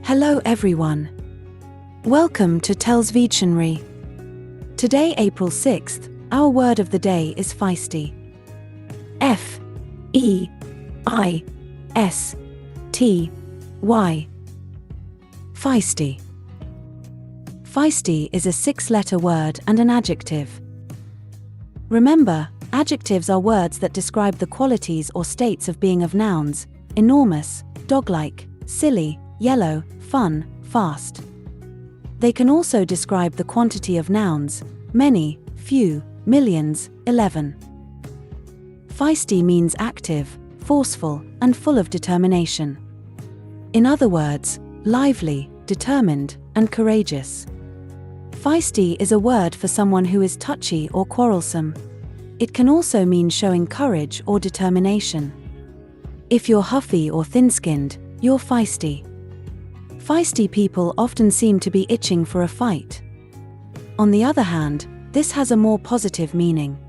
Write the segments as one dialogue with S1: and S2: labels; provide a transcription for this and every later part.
S1: Hello everyone. Welcome to TELLS Videtionary. Today, April 6th, our word of the day is feisty. F-E-I-S-T-Y. Feisty. Feisty is a 6-letter word and an adjective. Remember, adjectives are words that describe the qualities or states of being of nouns: enormous, dog-like, silly, yellow, fun, fast. They can also describe the quantity of nouns: many, few, millions, 11. Feisty means active, forceful, and full of determination. In other words, lively, determined, and courageous. Feisty is a word for someone who is touchy or quarrelsome. It can also mean showing courage or determination. If you're huffy or thin-skinned, you're feisty. Feisty people often seem to be itching for a fight. On the other hand, this has a more positive meaning.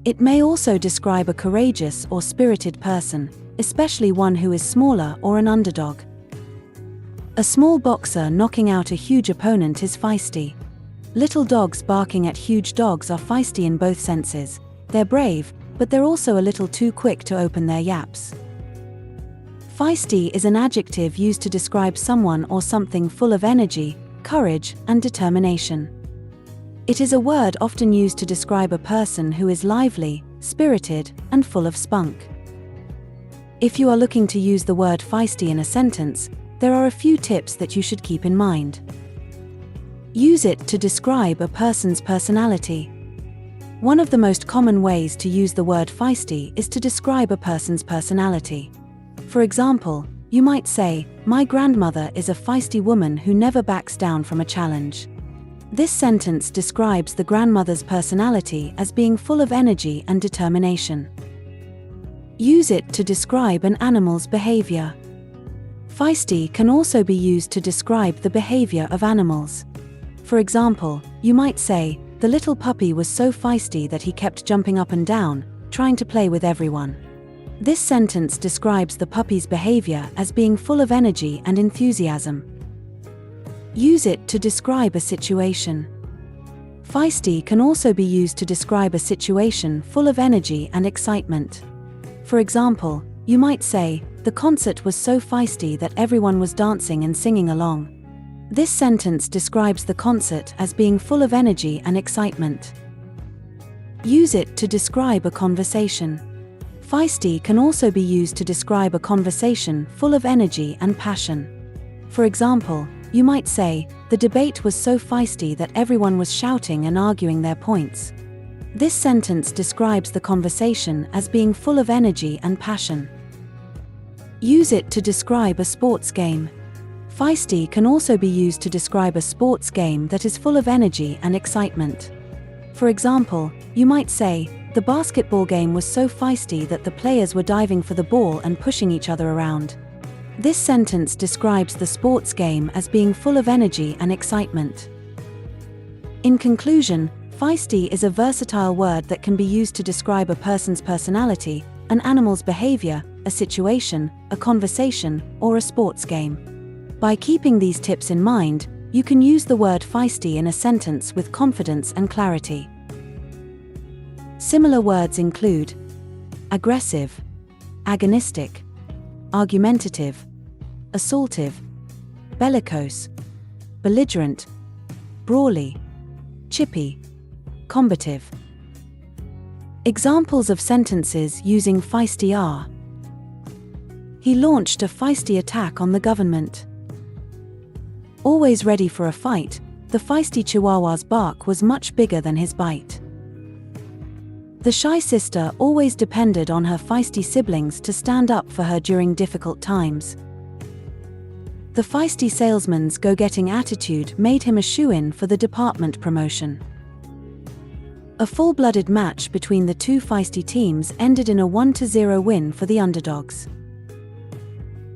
S1: It may also describe a courageous or spirited person, especially one who is smaller or an underdog. A small boxer knocking out a huge opponent is feisty. Little dogs barking at huge dogs are feisty in both senses. They're brave, but they're also a little too quick to open their yaps. Feisty is an adjective used to describe someone or something full of energy, courage, and determination. It is a word often used to describe a person who is lively, spirited, and full of spunk. If you are looking to use the word feisty in a sentence, there are a few tips that you should keep in mind. Use it to describe a person's personality. One of the most common ways to use the word feisty is to describe a person's personality. For example, you might say, "My grandmother is a feisty woman who never backs down from a challenge." This sentence describes the grandmother's personality as being full of energy and determination. Use it to describe an animal's behavior. Feisty can also be used to describe the behavior of animals. For example, you might say, "The little puppy was so feisty that he kept jumping up and down, trying to play with everyone." This sentence describes the puppy's behavior as being full of energy and enthusiasm. Use it to describe a situation. Feisty can also be used to describe a situation full of energy and excitement. For example, you might say, "The concert was so feisty that everyone was dancing and singing along." This sentence describes the concert as being full of energy and excitement. Use it to describe a conversation. Feisty can also be used to describe a conversation full of energy and passion. For example, you might say, "The debate was so feisty that everyone was shouting and arguing their points." This sentence describes the conversation as being full of energy and passion. Use it to describe a sports game. Feisty can also be used to describe a sports game that is full of energy and excitement. For example, you might say, "The basketball game was so feisty that the players were diving for the ball and pushing each other around." This sentence describes the sports game as being full of energy and excitement. In conclusion, feisty is a versatile word that can be used to describe a person's personality, an animal's behavior, a situation, a conversation, or a sports game. By keeping these tips in mind, you can use the word feisty in a sentence with confidence and clarity. Similar words include aggressive, agonistic, argumentative, assaultive, bellicose, belligerent, brawly, chippy, combative. Examples of sentences using feisty are: He launched a feisty attack on the government. Always ready for a fight, the feisty Chihuahua's bark was much bigger than his bite. The shy sister always depended on her feisty siblings to stand up for her during difficult times. The feisty salesman's go-getting attitude made him a shoo-in for the department promotion. A full-blooded match between the two feisty teams ended in a 1-0 win for the underdogs.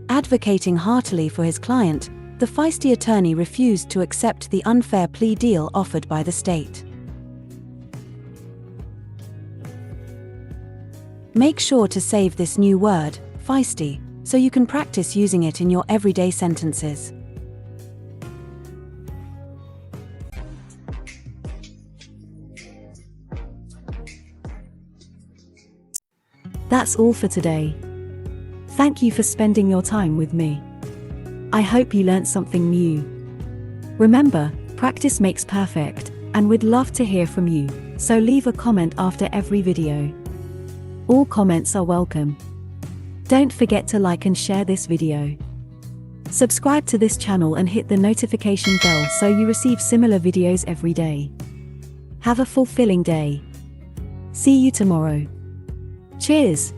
S1: Advocating heartily for his client, the feisty attorney refused to accept the unfair plea deal offered by the state. Make sure to save this new word, feisty, so you can practice using it in your everyday sentences.
S2: that's all for today. Thank you for spending your time with me. I hope you learned something new. Remember, practice makes perfect, and we'd love to hear from you, so leave a comment after every video. All comments are welcome. Don't forget to like and share this video. Subscribe to this channel and hit the notification bell so you receive similar videos every day. Have a fulfilling day. See you tomorrow. Cheers!